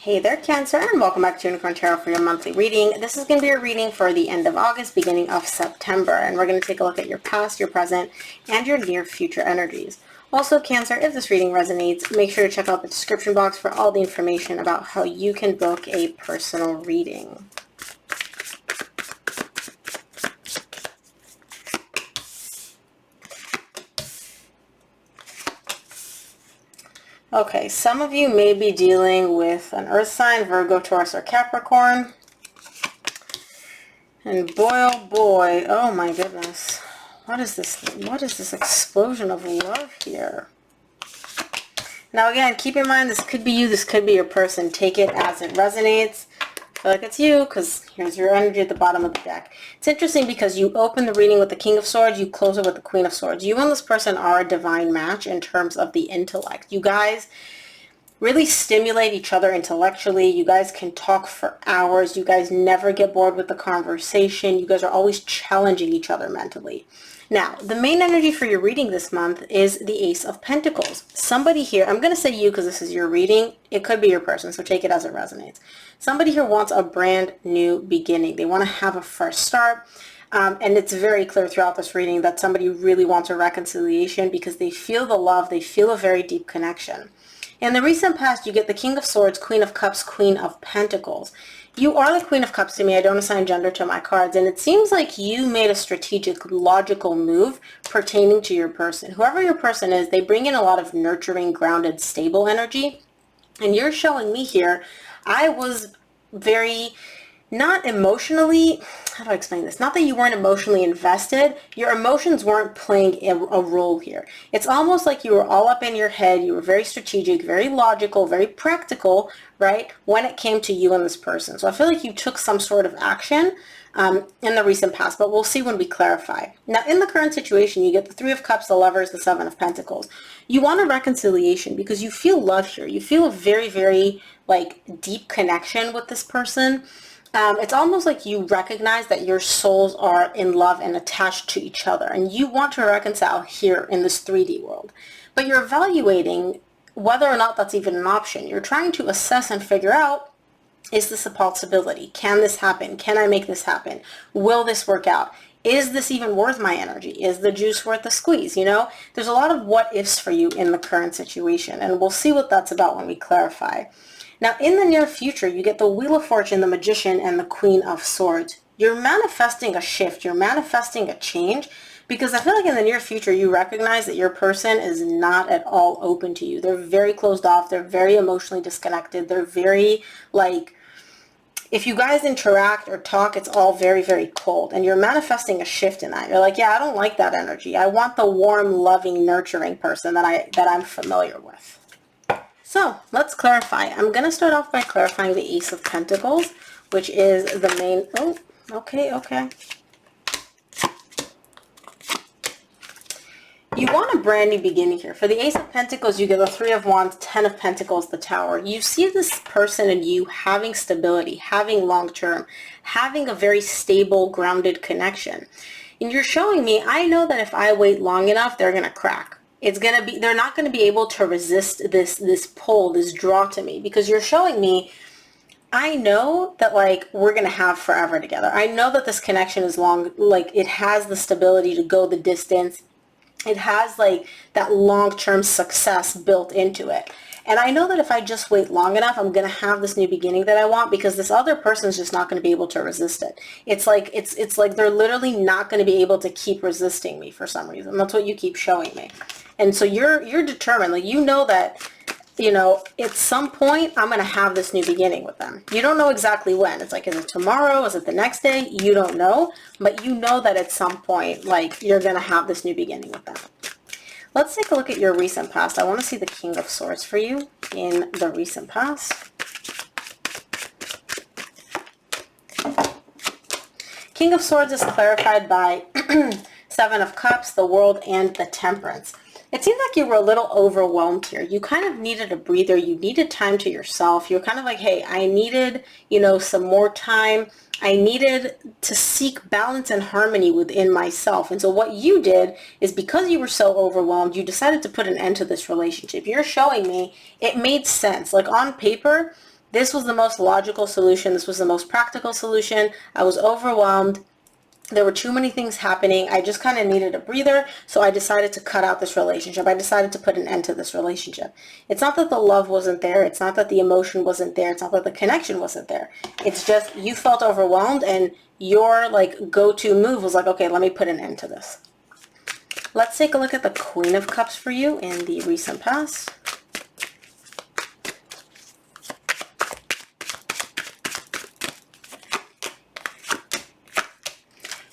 Hey there, Cancer, and welcome back to Unicorn Tarot for your monthly reading. This is going to be a reading for the end of August, beginning of September, and we're going to take a look at your past, your present, and your near future energies. Also, Cancer, if this reading resonates, make sure to check out the description box for all the information about how you can book a personal reading. Okay, some of you may be dealing with an earth sign, Virgo, Taurus, or Capricorn. And boy, oh boy, oh my goodness. What is this? What is this explosion of love here? Now again, keep in mind, this could be you, this could be your person. Take it as it resonates. I feel like it's you, because here's your energy at the bottom of the deck. It's interesting because you open the reading with the King of Swords, you close it with the Queen of Swords. You and this person are a divine match in terms of the intellect. You guys really stimulate each other intellectually. You guys can talk for hours. You guys never get bored with the conversation. You guys are always challenging each other mentally. Now, the main energy for your reading this month is the Ace of Pentacles. Somebody here, I'm going to say you because this is your reading. It could be your person, so take it as it resonates. Somebody here wants a brand new beginning. They want to have a fresh start. And it's very clear throughout this reading that somebody really wants a reconciliation because they feel the love. They feel a very deep connection. In the recent past, you get the King of Swords, Queen of Cups, Queen of Pentacles. You are the Queen of Cups to me. I don't assign gender to my cards. And it seems like you made a strategic, logical move pertaining to your person. Whoever your person is, they bring in a lot of nurturing, grounded, stable energy. And you're showing me here, I was very, not emotionally, how do I explain this? Not that you weren't emotionally invested. Your emotions weren't playing a role here. It's almost like you were all up in your head. You were very strategic, very logical, very practical, right, when it came to you and this person. So I feel like you took some sort of action in the recent past, but we'll see when we clarify. Now, in the current situation, you get the Three of Cups, the Lovers, the Seven of Pentacles. You want a reconciliation because you feel love here. You feel a very, very, deep connection with this person. It's almost like you recognize that your souls are in love and attached to each other, and you want to reconcile here in this 3D world. But you're evaluating whether or not that's even an option. You're trying to assess and figure out, is this a possibility? Can this happen? Can I make this happen? Will this work out? Is this even worth my energy? Is the juice worth the squeeze? You know, there's a lot of what ifs for you in the current situation, and we'll see what that's about when we clarify. Now, in the near future, you get the Wheel of Fortune, the Magician, and the Queen of Swords. You're manifesting a shift. You're manifesting a change because I feel like in the near future, you recognize that your person is not at all open to you. They're very closed off. They're very emotionally disconnected. They're very, if you guys interact or talk, it's all very, very cold. And you're manifesting a shift in that. You're like, yeah, I don't like that energy. I want the warm, loving, nurturing person that I'm familiar with. So let's clarify. I'm going to start off by clarifying the Ace of Pentacles, which is the main, okay. You want a brand new beginning here. For the Ace of Pentacles, you get the Three of Wands, Ten of Pentacles, the Tower. You see this person and you having stability, having long-term, having a very stable, grounded connection. And you're showing me, I know that if I wait long enough, they're going to crack. They're not going to be able to resist this pull, this draw to me, because you're showing me, I know that we're going to have forever together. I know that this connection is long, it has the stability to go the distance. It has that long-term success built into it. And I know that if I just wait long enough, I'm going to have this new beginning that I want because this other person is just not going to be able to resist it. It's like they're literally not going to be able to keep resisting me for some reason. That's what you keep showing me. And so you're determined, you know that, at some point I'm going to have this new beginning with them. You don't know exactly when. It's is it tomorrow? Is it the next day? You don't know, but you know that at some point, you're going to have this new beginning with them. Let's take a look at your recent past. I want to see the King of Swords for you in the recent past. King of Swords is clarified by Seven of Cups, the World, and the Temperance. It seems like you were a little overwhelmed here. You kind of needed a breather. You needed time to yourself. You're kind of like, hey, I needed, some more time. I needed to seek balance and harmony within myself. And so what you did is because you were so overwhelmed, you decided to put an end to this relationship. You're showing me it made sense. On paper, This was the most logical solution. This was the most practical solution. I was overwhelmed. There were too many things happening. I just kind of needed a breather, so I decided to cut out this relationship. I decided to put an end to this relationship. It's not that the love wasn't there. It's not that the emotion wasn't there. It's not that the connection wasn't there. It's just you felt overwhelmed, and your like go-to move was like, okay, let me put an end to this. Let's take a look at the Queen of Cups for you in the recent past.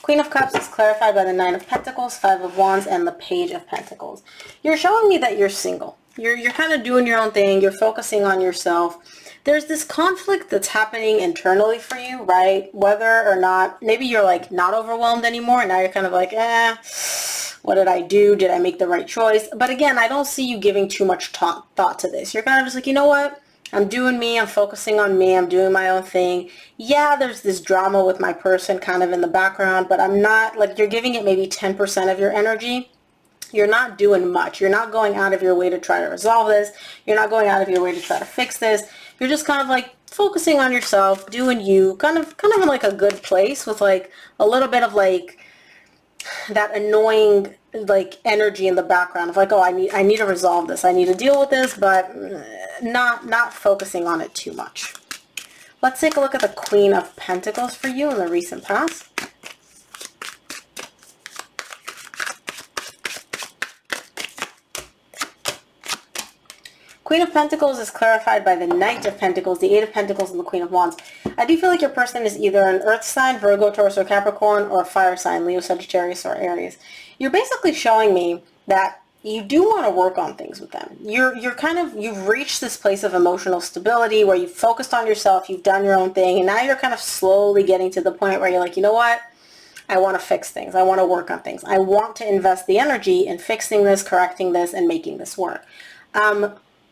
Queen of Cups is clarified by the Nine of Pentacles, Five of Wands, and the Page of Pentacles. You're showing me that you're single. You're kind of doing your own thing. You're focusing on yourself. There's this conflict that's happening internally for you, right? Whether or not, maybe you're like not overwhelmed anymore, and now you're kind of like, what did I do? Did I make the right choice? But again, I don't see you giving too much thought to this. You're kind of just like, you know what? I'm doing me, I'm focusing on me, I'm doing my own thing. Yeah, there's this drama with my person kind of in the background, but I'm not, like, you're giving it maybe 10% of your energy. You're not doing much. You're not going out of your way to try to resolve this. You're not going out of your way to try to fix this. You're just kind of like focusing on yourself, doing you, kind of in like a good place with like a little bit of like that annoying like energy in the background of like, oh, I need to resolve this. I need to deal with this, but not focusing on it too much. Let's take a look at the Queen of Pentacles for you in the recent past. Queen of Pentacles is clarified by the Knight of Pentacles, the Eight of Pentacles, and the Queen of Wands. I do feel like your person is either an Earth sign, Virgo, Taurus, or Capricorn, or a fire sign, Leo, Sagittarius, or Aries. You're basically showing me that you do want to work on things with them. You've reached this place of emotional stability where you've focused on yourself, you've done your own thing, and now you're kind of slowly getting to the point where you're like, you know what? I want to fix things. I want to work on things. I want to invest the energy in fixing this, correcting this, and making this work.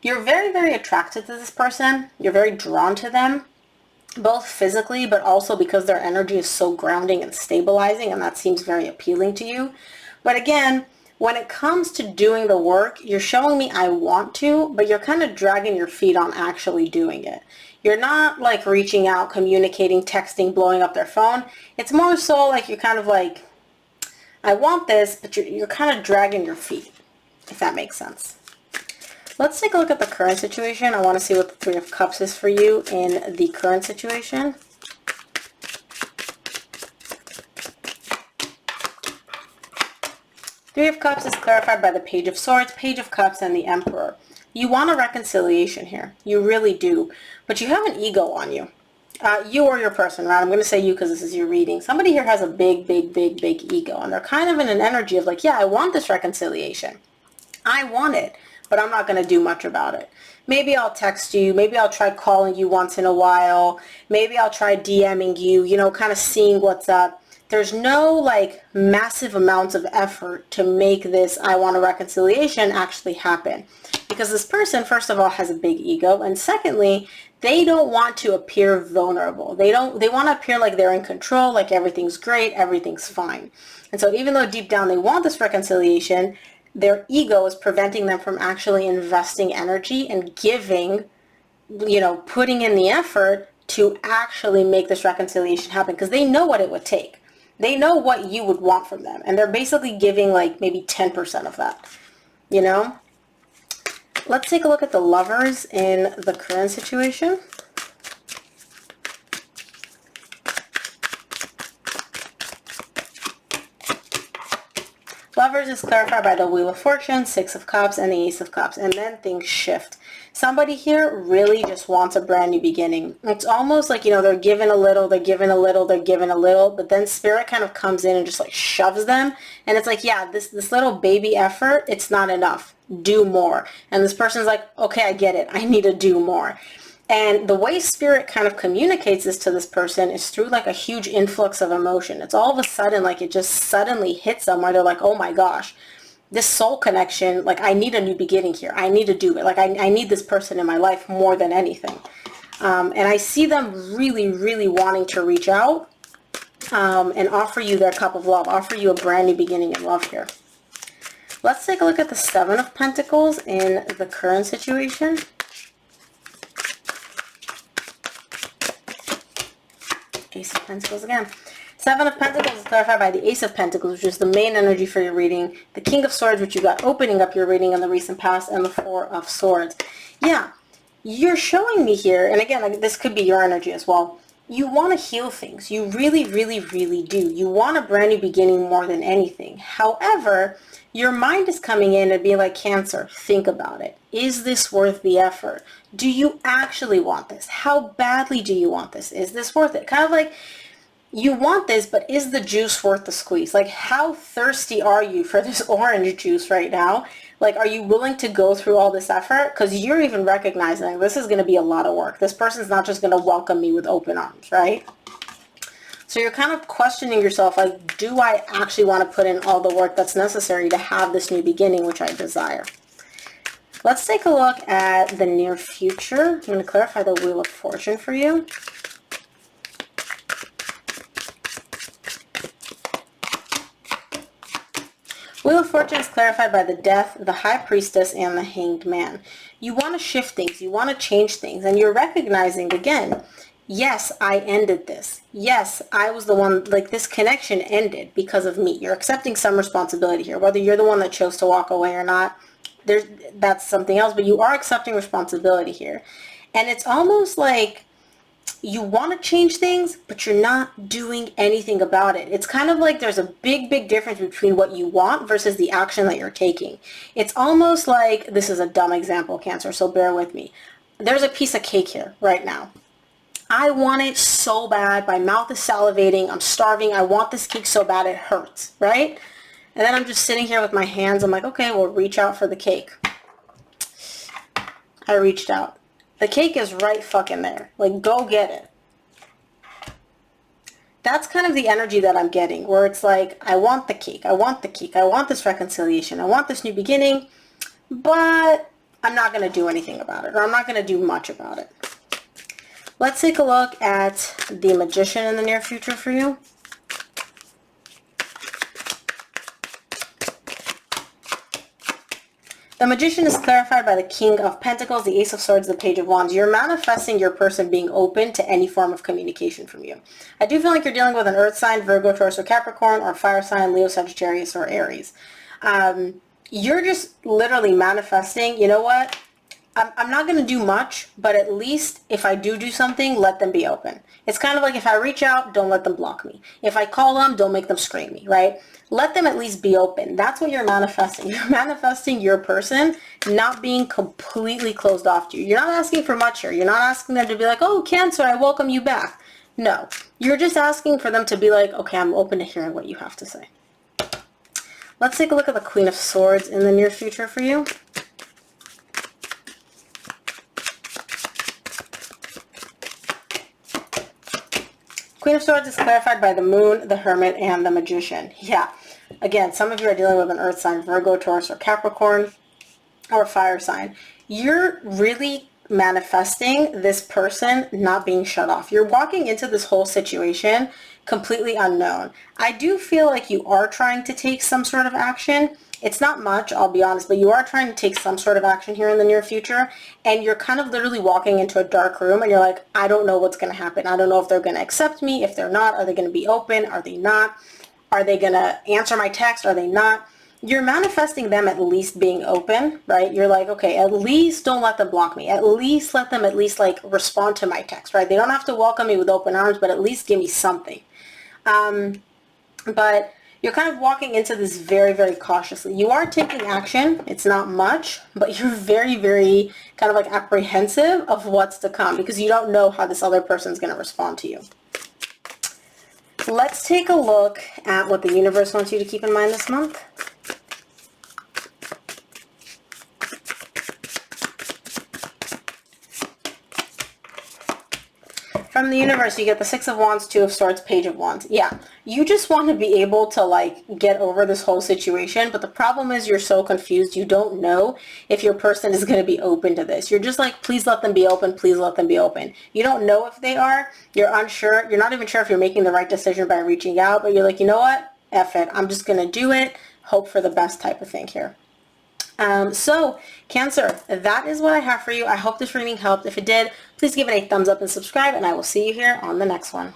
You're very, very attracted to this person. You're very drawn to them, both physically, but also because their energy is so grounding and stabilizing, and that seems very appealing to you. But again, when it comes to doing the work, you're showing me I want to, but you're kind of dragging your feet on actually doing it. You're not like reaching out, communicating, texting, blowing up their phone. It's more so like you're kind of like, I want this, but you're kind of dragging your feet, if that makes sense. Let's take a look at the current situation. I want to see what the Three of Cups is for you in the current situation. Three of Cups is clarified by the Page of Swords, Page of Cups, and the Emperor. You want a reconciliation here. You really do. But you have an ego on you. You or your person, right? I'm going to say you because this is your reading. Somebody here has a big, big, big, big ego. And they're kind of in an energy of like, yeah, I want this reconciliation. I want it, but I'm not going to do much about it. Maybe I'll text you. Maybe I'll try calling you once in a while. Maybe I'll try DMing you, you know, kind of seeing what's up. There's no like massive amounts of effort to make this I want a reconciliation actually happen. Because this person, first of all, has a big ego. And secondly, they don't want to appear vulnerable. They want to appear like they're in control, like everything's great, everything's fine. And so even though deep down they want this reconciliation, their ego is preventing them from actually investing energy and giving, you know, putting in the effort to actually make this reconciliation happen because they know what it would take. They know what you would want from them. And they're basically giving like maybe 10% of that, you know? Let's take a look at the Lovers in the current situation. Lovers is clarified by the Wheel of Fortune, Six of Cups, and the Ace of Cups. And then things shift. Somebody here really just wants a brand new beginning. It's almost like, you know, they're given a little, they're given a little, they're given a little, but then Spirit kind of comes in and just like shoves them. And it's like, yeah, this little baby effort, it's not enough. Do more. And this person's like, okay, I get it. I need to do more. And the way Spirit kind of communicates this to this person is through like a huge influx of emotion. It's all of a sudden like it just suddenly hits them where they're like, oh my gosh, this soul connection, like I need a new beginning here. I need to do it. Like I need this person in my life more than anything. And I see them really, really wanting to reach out and offer you their cup of love, offer you a brand new beginning in love here. Let's take a look at the Seven of Pentacles in the current situation. Ace of Pentacles again. Seven of Pentacles is clarified by the Ace of Pentacles, which is the main energy for your reading. The King of Swords, which you got opening up your reading in the recent past, and the Four of Swords. Yeah, you're showing me here, and again, this could be your energy as well. You want to heal things. You really, really, really do. You want a brand new beginning more than anything. However, your mind is coming in and being like, Cancer, think about it. Is this worth the effort? Do you actually want this? How badly do you want this? Is this worth it? Kind of like, you want this, but is the juice worth the squeeze? Like, how thirsty are you for this orange juice right now? Like, are you willing to go through all this effort? Because you're even recognizing this is going to be a lot of work. This person's not just going to welcome me with open arms, right? So you're kind of questioning yourself, like, do I actually want to put in all the work that's necessary to have this new beginning, which I desire? Let's take a look at the near future. I'm going to clarify the Wheel of Fortune for you. Wheel of Fortune is clarified by the Death, the High Priestess, and the Hanged Man. You want to shift things. You want to change things. And you're recognizing, again, yes, I ended this. Yes, I was the one, like, this connection ended because of me. You're accepting some responsibility here. Whether you're the one that chose to walk away or not, that's something else. But you are accepting responsibility here. And it's almost like you want to change things, but you're not doing anything about it. It's kind of like there's a big, big difference between what you want versus the action that you're taking. It's almost like, this is a dumb example, Cancer, so bear with me. There's a piece of cake here right now. I want it so bad. My mouth is salivating. I'm starving. I want this cake so bad it hurts, right? And then I'm just sitting here with my hands. I'm like, okay, well, reach out for the cake. I reached out. The cake is right fucking there. Like, go get it. That's kind of the energy that I'm getting, where it's like, I want the cake. I want the cake. I want this reconciliation. I want this new beginning, but I'm not going to do anything about it, or I'm not going to do much about it. Let's take a look at the Magician in the near future for you. The Magician is clarified by the King of Pentacles, the Ace of Swords, the Page of Wands. You're manifesting your person being open to any form of communication from you. I do feel like you're dealing with an Earth sign, Virgo, Taurus, or Capricorn, or Fire sign, Leo, Sagittarius, or Aries. You're just literally manifesting, you know what? I'm not going to do much, but at least if I do something, let them be open. It's kind of like, if I reach out, don't let them block me. If I call them, don't make them scream me, right? Let them at least be open. That's what you're manifesting. You're manifesting your person not being completely closed off to you. You're not asking for much here. You're not asking them to be like, oh, Cancer, I welcome you back. No, you're just asking for them to be like, okay, I'm open to hearing what you have to say. Let's take a look at the Queen of Swords in the near future for you. Queen of Swords is clarified by the Moon, the Hermit, and the Magician. Yeah, again, some of you are dealing with an Earth sign, Virgo, Taurus, or Capricorn, or Fire sign. You're really manifesting this person not being shut off. You're walking into this whole situation completely unknown. I do feel like you are trying to take some sort of action. It's not much, I'll be honest, but you are trying to take some sort of action here in the near future, and you're kind of literally walking into a dark room, and you're like, I don't know what's going to happen. I don't know if they're going to accept me. If they're not, are they going to be open? Are they not? Are they going to answer my text? Are they not? You're manifesting them at least being open, right? You're like, okay, at least don't let them block me. At least let them like respond to my text, right? They don't have to welcome me with open arms, but at least give me something. But you're kind of walking into this very, very cautiously. You are taking action. It's not much, but you're very, very kind of like apprehensive of what's to come because you don't know how this other person is going to respond to you. Let's take a look at what the universe wants you to keep in mind this month. From the universe, you get the Six of Wands, Two of Swords, Page of Wands. Yeah, you just want to be able to like get over this whole situation, but the problem is you're so confused. You don't know if your person is going to be open to this. You're just like, please let them be open. Please let them be open. You don't know if they are. You're unsure. You're not even sure if you're making the right decision by reaching out, but you're like, you know what? F it. I'm just going to do it. Hope for the best type of thing here. So, Cancer, that is what I have for you. I hope this reading helped. If it did, please give it a thumbs up and subscribe, and I will see you here on the next one.